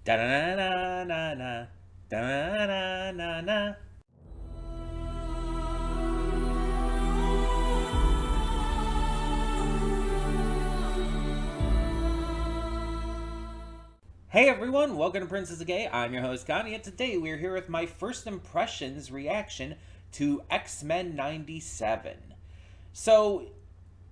Da na na na na da na na na na. Hey everyone, welcome to Princess of Gay. I'm your host Connie, and today we're here with my first impressions reaction to X-Men 97. So,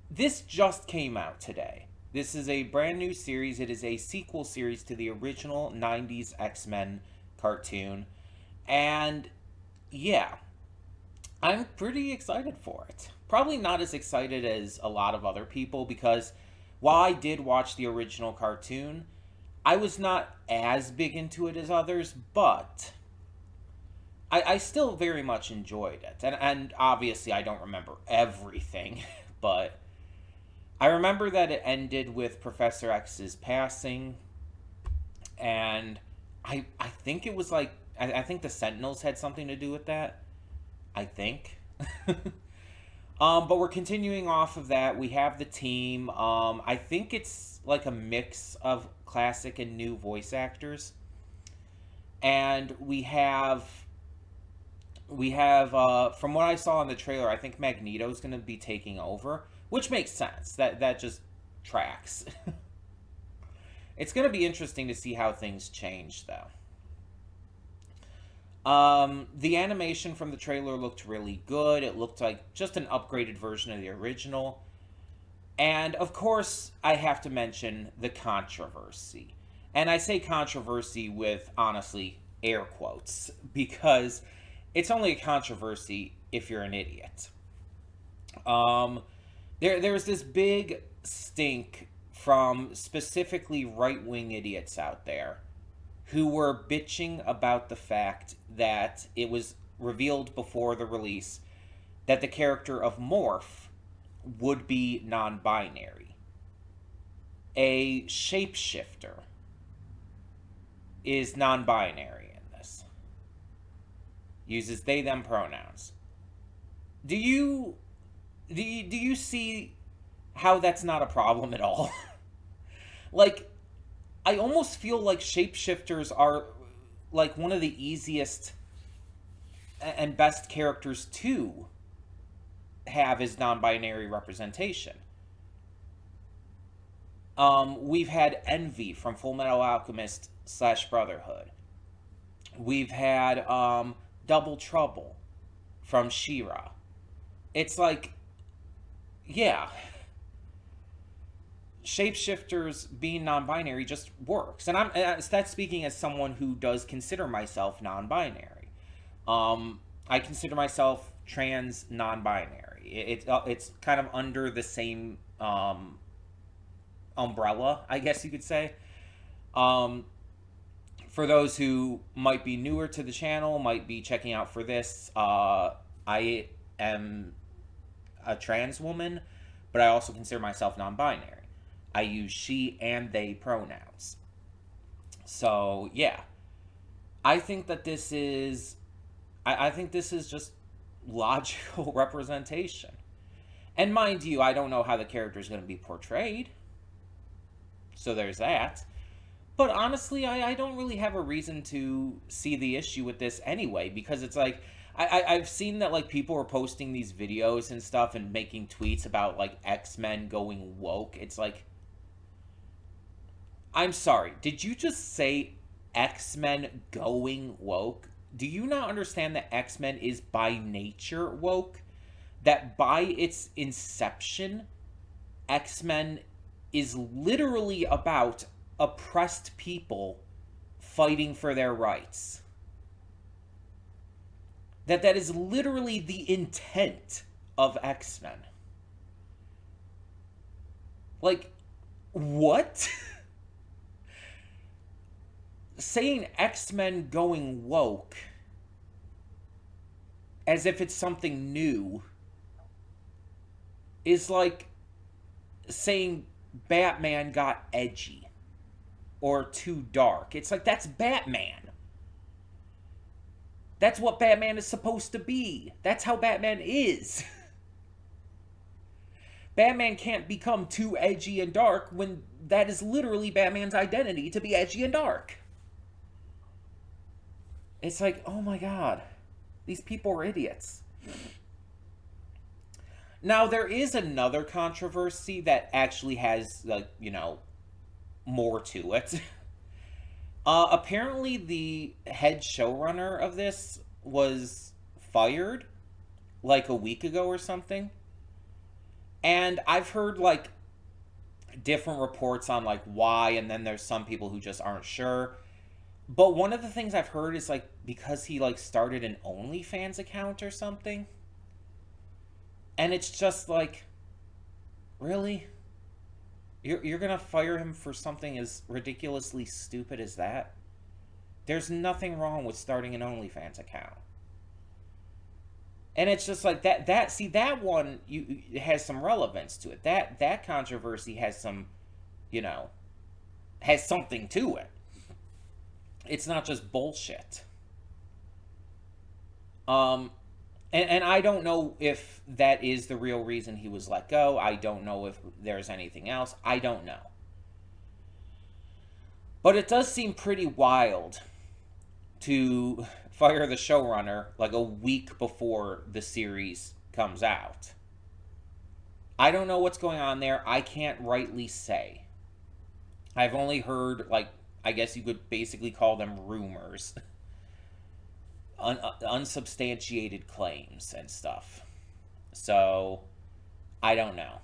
this just came out today. This is a brand new series. It is a sequel series to the original 90s X-Men cartoon. And yeah, I'm pretty excited for it. Probably not as excited as a lot of other people because while I did watch the original cartoon, I was not as big into it as others, but I still very much enjoyed it. And obviously, I don't remember everything, but I remember that it ended with Professor X's passing, and I think it was like, I think the Sentinels had something to do with that. I think. But we're continuing off of that. We have the team. I think it's like a mix of classic and new voice actors, and we have from what I saw in the trailer, I think Magneto's going to be taking over, which makes sense. That just tracks. It's going to be interesting to see how things change, though. The animation from the trailer looked really good. It looked like just an upgraded version of the original. And of course, I have to mention the controversy. And I say controversy with, honestly, air quotes, because it's only a controversy if you're an idiot. Um, there's this big stink from specifically right wing idiots out there who were bitching about the fact that it was revealed before the release that the character of Morph would be non binary. A shapeshifter is non binary in this, uses they them pronouns. Do you, do you see how that's not a problem at all? Like, I almost feel like shapeshifters are like one of the easiest and best characters to have as non-binary representation. We've had Envy from Full Metal Alchemist slash Brotherhood. We've had Double Trouble from She-Ra. It's like, yeah, shapeshifters being non-binary just works, and that's speaking as someone who does consider myself non-binary. I consider myself trans non-binary. It's kind of under the same umbrella, I guess you could say. Um, for those who might be newer to the channel, might be checking out for this, I am a trans woman, but I also consider myself non-binary. I use she and they pronouns. So yeah, I think that this is, I think this is just logical representation. And mind you, I don't know how the character is going to be portrayed. So there's that. But honestly, I don't really have a reason to see the issue with this anyway, because it's like, I've seen that like people are posting these videos and stuff and making tweets about like X-Men going woke. It's like, I'm sorry, did you just say X-Men going woke? Do you not understand that X-Men is by nature woke? That by its inception, X-Men is literally about oppressed people fighting for their rights. That is literally the intent of X-Men. Like, what? Saying X-Men going woke as if it's something new is like saying Batman got edgy or too dark. It's like, that's Batman. That's what Batman is supposed to be. That's how Batman is. Batman can't become too edgy and dark when that is literally Batman's identity, to be edgy and dark. It's like, oh my god, these people are idiots. Now, there is another controversy that actually has, like, more to it. Apparently, the head showrunner of this was fired like a week ago or something. And I've heard like different reports on like why, and then there's some people who just aren't sure. But one of the things I've heard is like because he like started an OnlyFans account or something. And it's just like, really? You're gonna fire him for something as ridiculously stupid as that? There's nothing wrong with starting an OnlyFans account. And it's just like that see that one you it has some relevance to it. That controversy has some, you know, has something to it. It's not just bullshit. Um and I don't know if that is the real reason he was let go. I don't know if there's anything else. I don't know. But it does seem pretty wild to fire the showrunner like a week before the series comes out. I don't know what's going on there. I can't rightly say. I've only heard, like, I guess you could basically call them rumors, unsubstantiated claims and stuff. So, I don't know.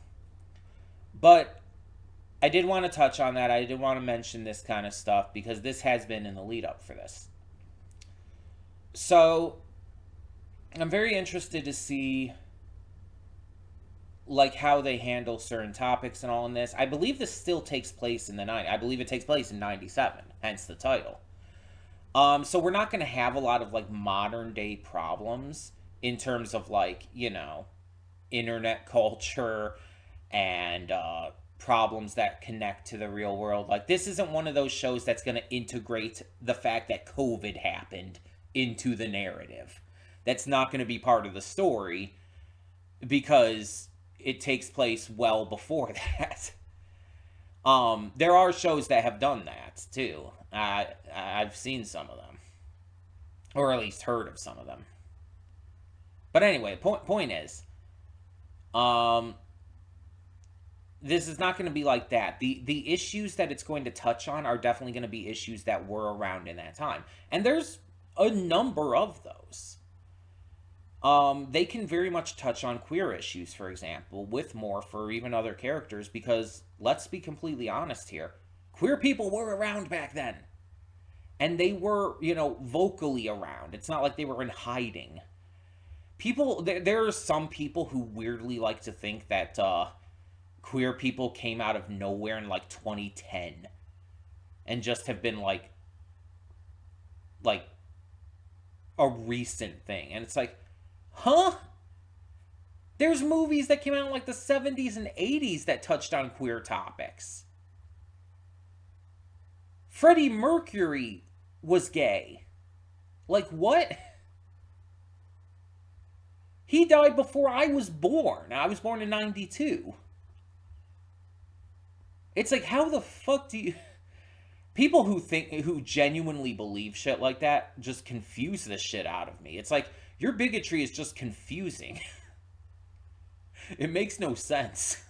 But I did want to touch on that. I did want to mention this kind of stuff because this has been in the lead up for this. So, I'm very interested to see like how they handle certain topics and all in this. I believe this still takes place in the 90s. I believe it takes place in 97, hence the title. So we're not going to have a lot of like modern day problems in terms of like, internet culture and problems that connect to the real world. Like this isn't one of those shows that's going to integrate the fact that COVID happened into the narrative. That's not going to be part of the story because it takes place well before that. There are shows that have done that too. I've seen some of them, or at least heard of some of them. But anyway, point is, this is not going to be like that. The issues that it's going to touch on are definitely going to be issues that were around in that time, and there's a number of those. They can very much touch on queer issues, for example, with Morph or even other characters, because let's be completely honest here. Queer people were around back then. And they were, vocally around. It's not like they were in hiding. There are some people who weirdly like to think that queer people came out of nowhere in like 2010 and just have been like a recent thing. And it's like, huh? There's movies that came out in like the 70s and 80s that touched on queer topics. Freddie Mercury was gay. Like, what? He died before I was born. I was born in 92. It's like, how the fuck do you... People who genuinely believe shit like that just confuse the shit out of me. It's like, your bigotry is just confusing. It makes no sense.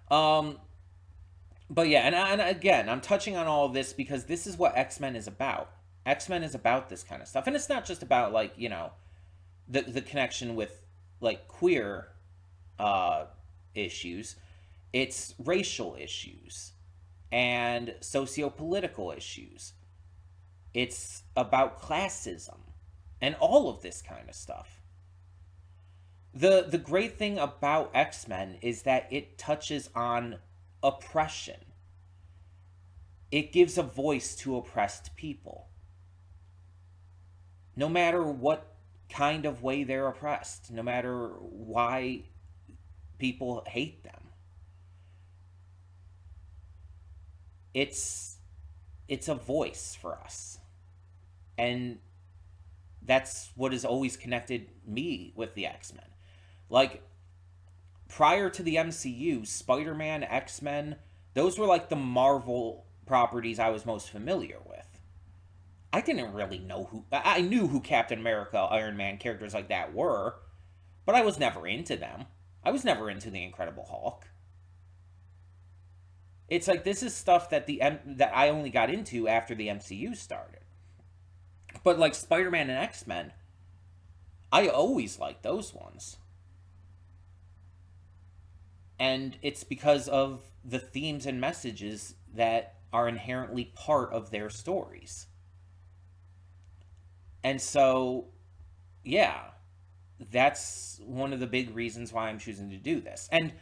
But yeah, and again, I'm touching on all of this because this is what X-Men is about. X-Men is about this kind of stuff. And it's not just about, like, the connection with, like, queer issues. It's racial issues and socio-political issues. It's about classism and all of this kind of stuff. The great thing about X-Men is that it touches on oppression. It gives a voice to oppressed people. No matter what kind of way they're oppressed, no matter why people hate them. It's a voice for us. And that's what has always connected me with the X-Men. Like, prior to the MCU, Spider-Man, X-Men, those were like the Marvel properties I was most familiar with. I didn't really know who. I knew who Captain America, Iron Man, characters like that were, but I was never into them. I was never into the Incredible Hulk. It's like this is stuff that that I only got into after the MCU started. But like Spider-Man and X-Men, I always liked those ones. And it's because of the themes and messages that are inherently part of their stories. And so, yeah, that's one of the big reasons why I'm choosing to do this. And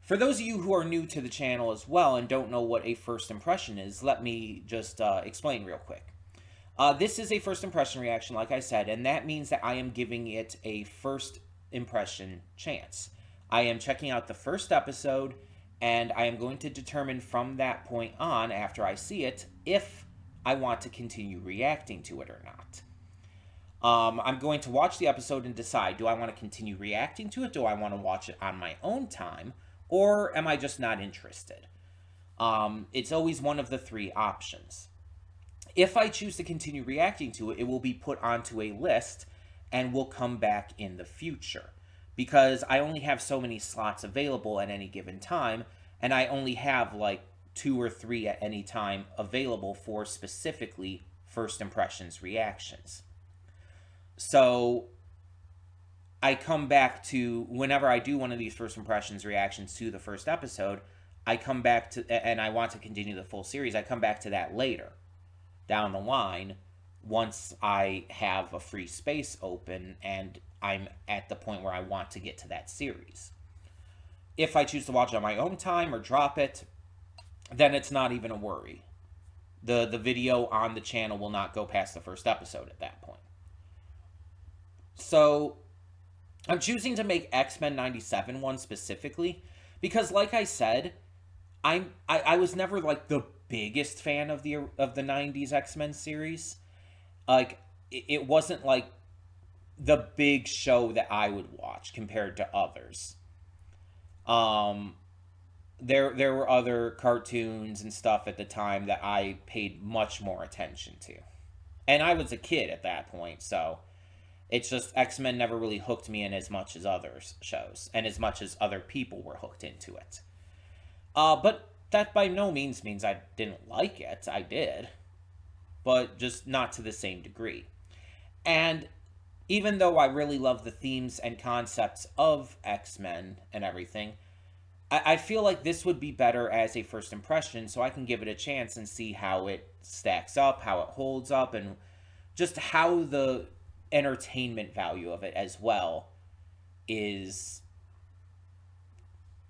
for those of you who are new to the channel as well and don't know what a first impression is, let me just explain real quick. This is a first impression reaction, like I said, and that means that I am giving it a first impression chance. I am checking out the first episode, and I am going to determine from that point on, after I see it, if I want to continue reacting to it or not. I'm going to watch the episode and decide, do I want to continue reacting to it? Do I want to watch it on my own time? Or am I just not interested? It's always one of the three options. If I choose to continue reacting to it, it will be put onto a list and will come back in the future. Because I only have so many slots available at any given time, and I only have like 2 or 3 at any time available for specifically first impressions reactions. So I come back to, whenever I do one of these first impressions reactions to the first episode, I come back to, and I want to continue the full series, I come back to that later, down the line, once I have a free space open and I'm at the point where I want to get to that series. If I choose to watch it on my own time or drop it, then it's not even a worry. The video on the channel will not go past the first episode at that point. So I'm choosing to make X-Men 97 one specifically because, like I said, I was never like the biggest fan of the 90s X-Men series. Like it wasn't like the big show that I would watch compared to others. There were other cartoons and stuff at the time that I paid much more attention to. And I was a kid at that point, so it's just X-Men never really hooked me in as much as other shows, and as much as other people were hooked into it. But that by no means means I didn't like it. I did. But just not to the same degree. And even though I really love the themes and concepts of X-Men and everything, I feel like this would be better as a first impression, so I can give it a chance and see how it stacks up, how it holds up, and just how the entertainment value of it as well is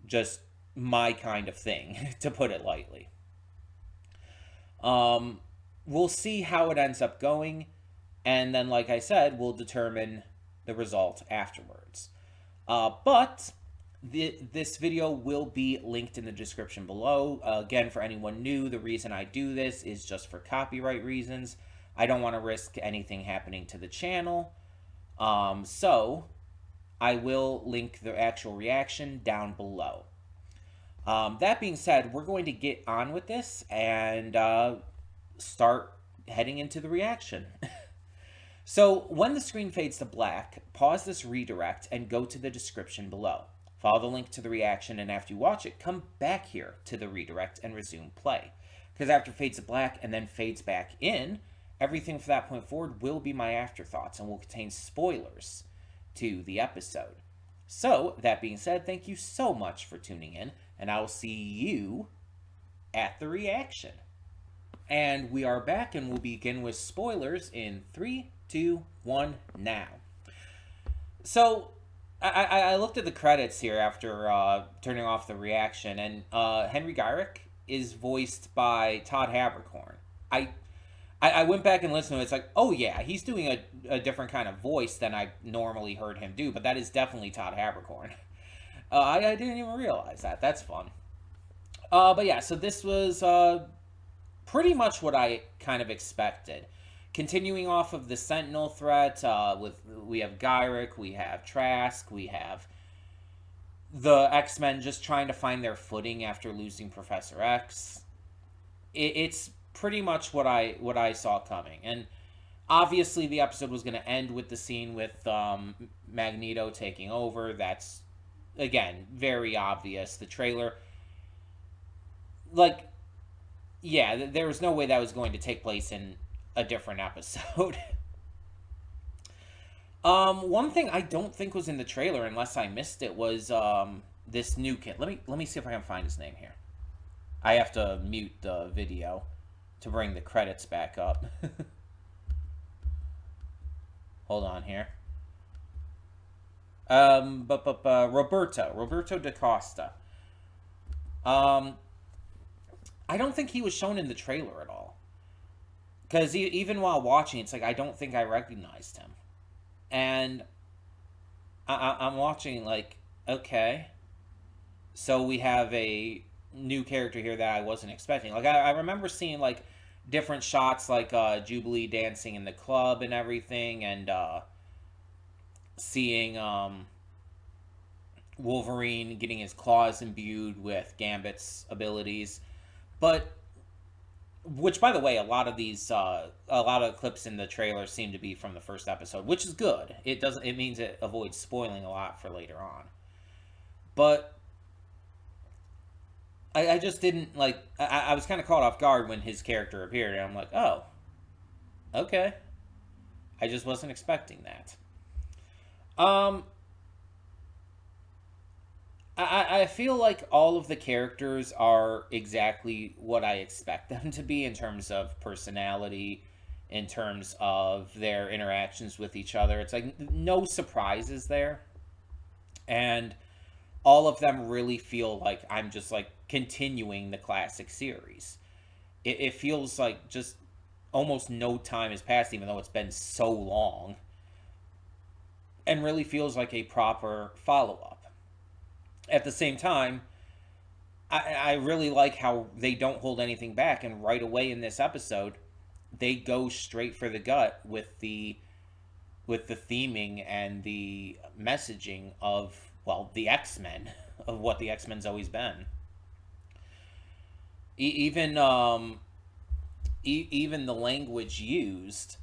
just my kind of thing, to put it lightly. We'll see how it ends up going, and then, like I said, we'll determine the result afterwards. But this video will be linked in the description below. Again, for anyone new, the reason I do this is just for copyright reasons. I don't want to risk anything happening to the channel. So I will link the actual reaction down below. That being said, we're going to get on with this and start heading into the reaction. So when the screen fades to black, pause this redirect and go to the description below. Follow the link to the reaction, and after you watch it, come back here to the redirect and resume play. Because after it fades to black and then fades back in, everything from that point forward will be my afterthoughts and will contain spoilers to the episode. So, that being said, thank you so much for tuning in, and I will see you at the reaction. And we are back, and we'll begin with spoilers in 3, 2, 1, now. So, I looked at the credits here after turning off the reaction, and Henry Gyrick is voiced by Todd Haberkorn. I went back and listened to it. It's like, oh yeah, he's doing a different kind of voice than I normally heard him do, but that is definitely Todd Haberkorn. I didn't even realize that. That's fun. But yeah, so this was pretty much what I kind of expected. Continuing off of the Sentinel threat, we have Gyrick, we have Trask, we have the X-Men just trying to find their footing after losing Professor X. It's pretty much what I saw coming. And obviously the episode was going to end with the scene with Magneto taking over. That's, again, very obvious. The trailer, like, yeah, there was no way that was going to take place in a different episode. One thing I don't think was in the trailer, unless I missed it, was this new kid. Let me see if I can find his name here. I have to mute the video to bring the credits back up. Hold on here. Roberto da Costa. I don't think he was shown in the trailer at all. Because even while watching, it's like I don't think I recognized him. And I'm watching like, okay, so we have a new character here that I wasn't expecting. Like I remember seeing like different shots, like Jubilee dancing in the club and everything, and seeing Wolverine getting his claws imbued with Gambit's abilities. But which, by the way, a lot of clips in the trailer seem to be from the first episode, which is good. It means it avoids spoiling a lot for later on. But I just didn't like. I was kind of caught off guard when his character appeared, and I'm like, oh, okay. I just wasn't expecting that. I feel like all of the characters are exactly what I expect them to be in terms of personality, in terms of their interactions with each other. It's like no surprises there. And all of them really feel like I'm just like continuing the classic series. It feels like just almost no time has passed, even though it's been so long. And really feels like a proper follow up. At the same time, I really like how they don't hold anything back, and right away in this episode, they go straight for the gut with the theming and the messaging of, well, the X-Men, of what the X-Men's always been. Even even the language used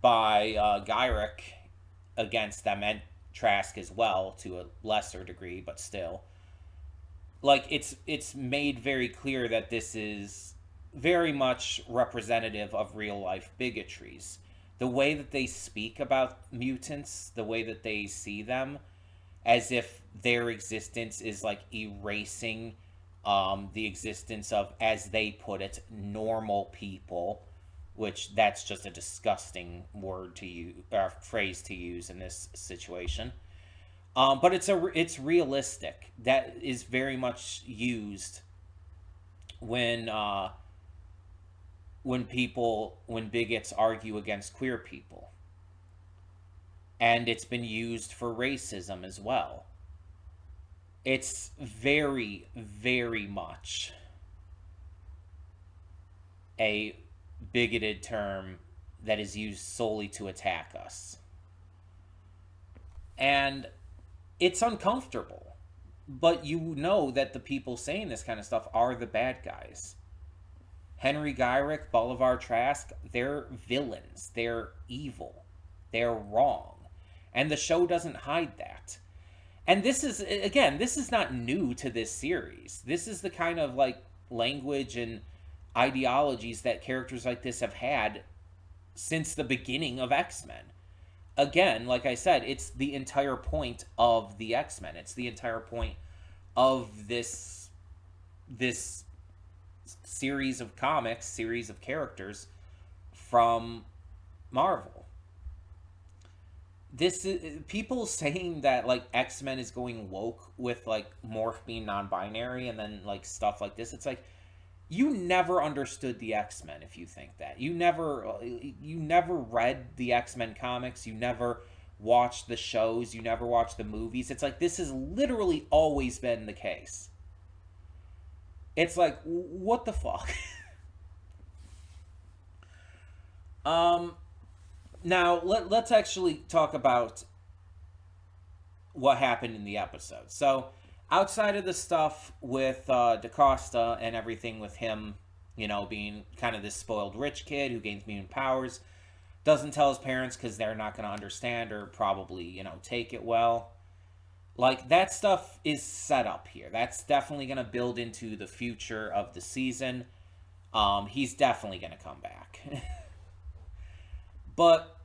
by Gyrick against them, and Trask as well, to a lesser degree, but still, like it's made very clear that this is very much representative of real life bigotries. The way that they speak about mutants, the way that they see them, as if their existence is like erasing the existence of, as they put it, normal people, which that's just a disgusting word to use, or phrase to use in this situation. But it's realistic. That is very much used when when bigots argue against queer people, and it's been used for racism as well. It's very, very much a bigoted term that is used solely to attack us. And it's uncomfortable. But you know that the people saying this kind of stuff are the bad guys. Henry Gyrick, Bolivar Trask, they're villains. They're evil. They're wrong. And the show doesn't hide that. And this is not new to this series. This is the kind of like language and ideologies that characters like this have had since the beginning of X-Men. Again, like I said, it's the entire point of the X-Men. It's the entire point of this series of comics, series of characters from Marvel. This is people saying that like X-Men is going woke with like Morph being non-binary and then like stuff like this. It's like, you never understood the X-Men if you think that. You never read the X-Men comics, you never watched the shows, you never watched the movies. It's like, this has literally always been the case. It's like, what the fuck? Now, let's actually talk about what happened in the episode. So, outside of the stuff with DaCosta and everything with him being kind of this spoiled rich kid who gains mutant powers, doesn't tell his parents because they're not going to understand or probably, take it well. Like, that stuff is set up here. That's definitely going to build into the future of the season. He's definitely going to come back. But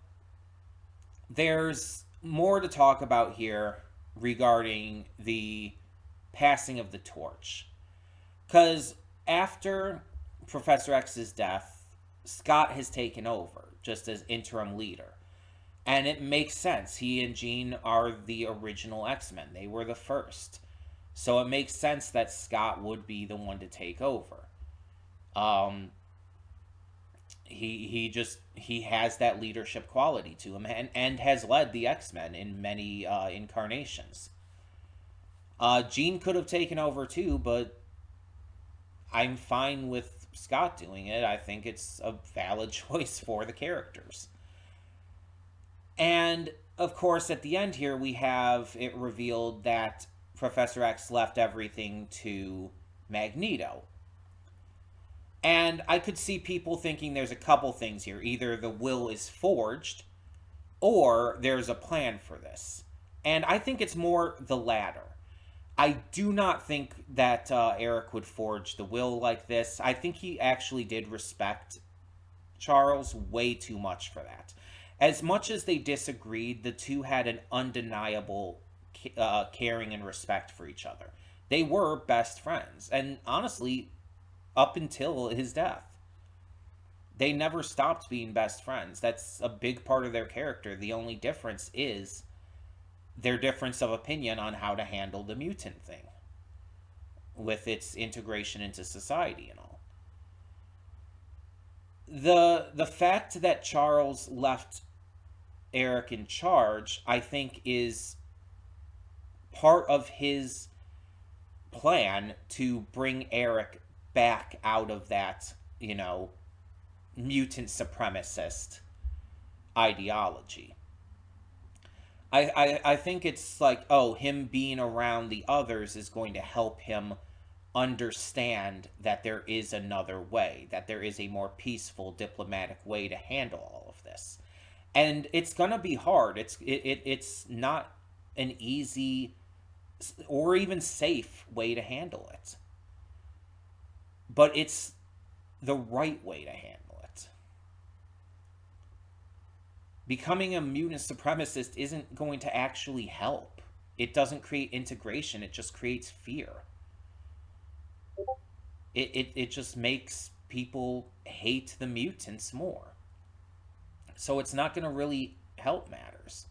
there's more to talk about here regarding the passing of the torch. Because after Professor X's death, Scott has taken over just as interim leader. And it makes sense. He and Jean are the original X-Men. They were the first. So it makes sense that Scott would be the one to take over. He has that leadership quality to him and has led the X-Men in many incarnations. Jean could have taken over too, but I'm fine with Scott doing it. I think it's a valid choice for the characters. And, of course, at the end here, we have it revealed that Professor X left everything to Magneto. And I could see people thinking there's a couple things here. Either the will is forged, or there's a plan for this. And I think it's more the latter. I do not think that Eric would forge the will like this. I think he actually did respect Charles way too much for that. As much as they disagreed, the two had an undeniable caring and respect for each other. They were best friends. And honestly, up until his death, they never stopped being best friends. That's a big part of their character. The only difference is their difference of opinion on how to handle the mutant thing with its integration into society and all. The fact that Charles left Eric in charge, I think, is part of his plan to bring Eric back out of that, mutant supremacist ideology. I think it's like, him being around the others is going to help him understand that there is another way, that there is a more peaceful, diplomatic way to handle all of this. And it's gonna be hard. It's not an easy or even safe way to handle it, but it's the right way to handle it. Becoming a mutant supremacist isn't going to actually help. It doesn't create integration. It just creates fear. It just makes people hate the mutants more. So it's not going to really help matters.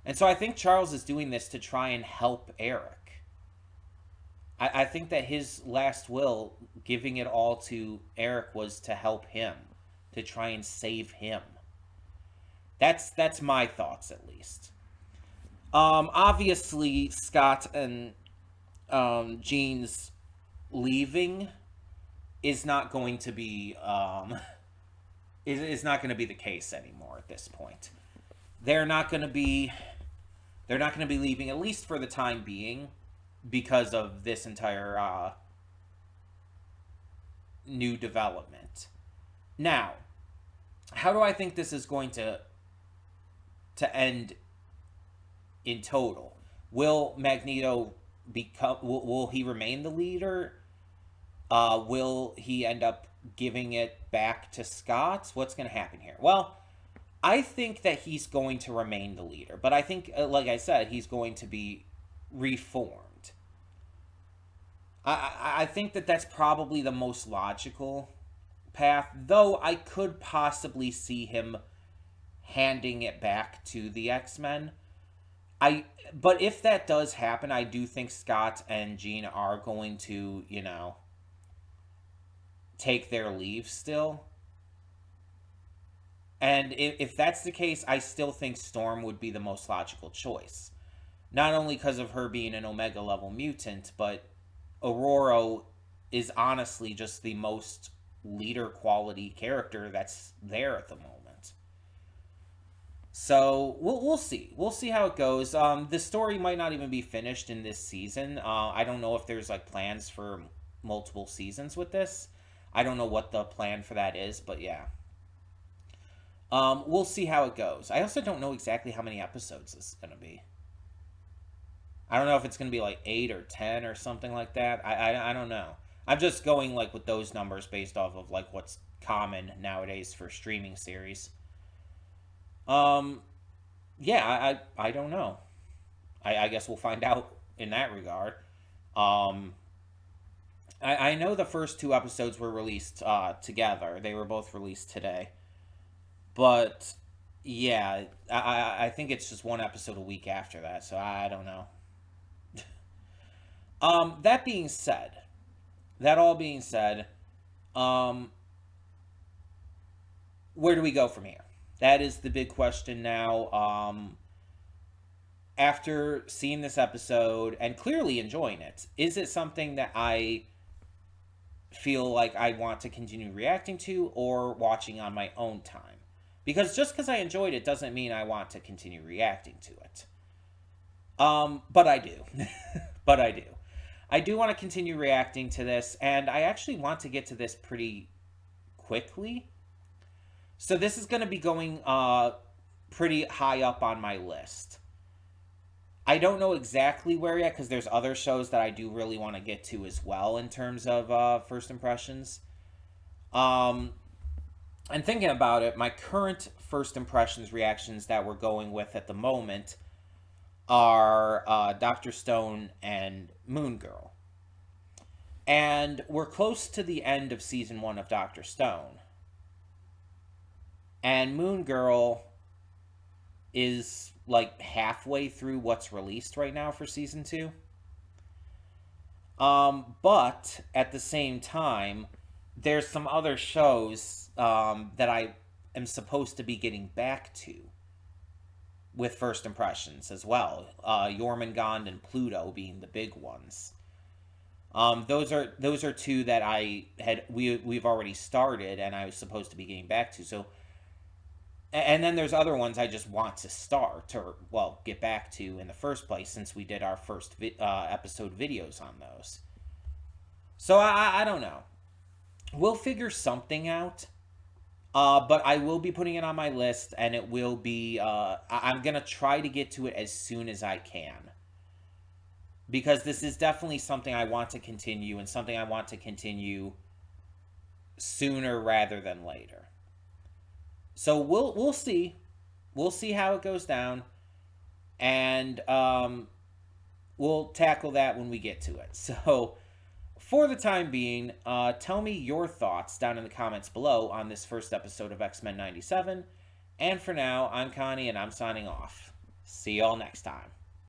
And so I think Charles is doing this to try and help Eric. I think that his last will, giving it all to Eric, was to help him, to try and save him. That's my thoughts, at least. Obviously, Scott and Jean's leaving is not going to be is not going to be the case anymore at this point. They're not going to be leaving, at least for the time being, because of this entire new development. Now, how do I think this is going to end in total? Will Magneto become? Will he remain the leader? Will he end up giving it back to Scott? What's going to happen here? Well, I think that he's going to remain the leader, but I think, like I said, he's going to be reformed. I think that that's probably the most logical path, though I could possibly see him handing it back to the X-Men. But if that does happen, I do think Scott and Jean are going to, take their leave still. And if that's the case, I still think Storm would be the most logical choice. Not only because of her being an Omega level mutant, but Aurora is honestly just the most leader quality character that's there at the moment. So we'll see. We'll see how it goes. The story might not even be finished in this season. I don't know if there's plans for multiple seasons with this. I don't know what the plan for that is, but yeah. We'll see how it goes. I also don't know exactly how many episodes this is going to be. I don't know if it's going to be like 8 or 10 or something like that. I don't know. I'm just going like with those numbers based off of like what's common nowadays for streaming series. Um, yeah, I don't know. I guess we'll find out in that regard. Um, I know the first two episodes were released together. They were both released today. But yeah, I think it's just one episode a week after that, so I don't know. That being said, that all being said, um, where do we go from here? That is the big question now. After seeing this episode and clearly enjoying it, is it something that I feel like I want to continue reacting to or watching on my own time? Because just because I enjoyed it doesn't mean I want to continue reacting to it. But I do. But I do. I do want to continue reacting to this, and I actually want to get to this pretty quickly. So this is going to be going pretty high up on my list. I don't know exactly where yet because there's other shows that I do really want to get to as well in terms of first impressions. And thinking about it, my current first impressions reactions that we're going with at the moment are Dr. Stone and Moon Girl. And we're close to the end of season 1 of Dr. Stone. And Moon Girl is like halfway through what's released right now for season 2. But at the same time, there's some other shows that I am supposed to be getting back to with first impressions as well. Jormungand and Pluto being the big ones. Those are two that we've already started and I was supposed to be getting back to. So, and then there's other ones I just want to start or get back to in the first place since we did our first episode videos on those. So I don't know. We'll figure something out. But I will be putting it on my list, and it will be, I'm going to try to get to it as soon as I can. Because this is definitely something I want to continue, and something I want to continue sooner rather than later. So we'll see. We'll see how it goes down, and we'll tackle that when we get to it. So for the time being, tell me your thoughts down in the comments below on this first episode of X-Men 97. And for now, I'm Connie, and I'm signing off. See y'all next time.